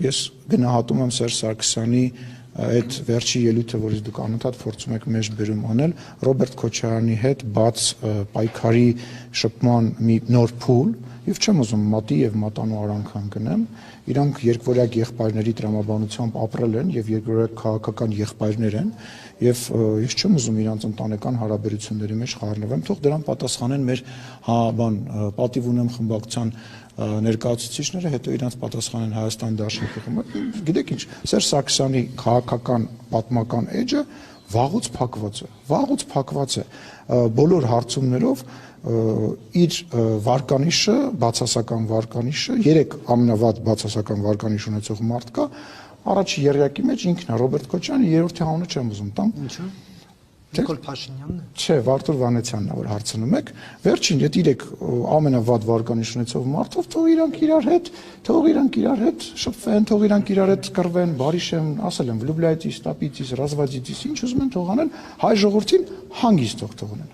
ես գնահատում եմ Սերժ Սարգսյանի այդ վերջի ելույթը, որից դուք անընդհատ փորձում եք մեծ բերում անել, Ռոբերտ Քոչարյանի հետ բաց պայքարի շփման մի նոր փուլ, եւ չեմ ուզում մատի եւ մատանու արանքան գնեմ, իրանք երկվորյակ եղբայրների տրամաբանությամբ ապրել են եւ երկվորյակ քաղաքական եղբայրներ են եւ ես չեմ ուզում իրանց ընտանեկան հարաբերությունների մեջ խառնվեմ, թող դրան պատասխանեն մեր պատիվ ունեմ խմբակցության ներկայացուցիչները, հետո իրանց պատասխանեն Հայաստանի Դաշնքի խմբը։ Գիտեք ինչ, Սերժ Սարգսյանի քաղաքական պատմական էջը վաղուց փակված է բոլոր հարցումներով իր վարկանիշը, բացասական վարկանիշը, 3 ամենավատ բացասական վարկանիշ ունեցող մարդ կա, առաջի եռյակի մեջ ինքն է Ռոբերտ Քոչարյանը, երրորդի անունը չեմ ուզում տամ։ Ինչու՞։ Նիկոլ Փաշինյանն է։ Չէ, Վարդուր Վանեցյանն է, որ հարցնում եք։ Վերջին այդ 3 ամենավատ վարկանիշ ունեցող մարդով թող իրանք իրար հետ շփվեն, թող իրանք իրար հետ կռվեն, բարիշեմ, ասել եմ, վլուբլայտիս, տապիցիս, ռազվադիցիս, ինչ ուզում են թող անեն, հայ ժողովրդին հանգիստ թող թողնեն։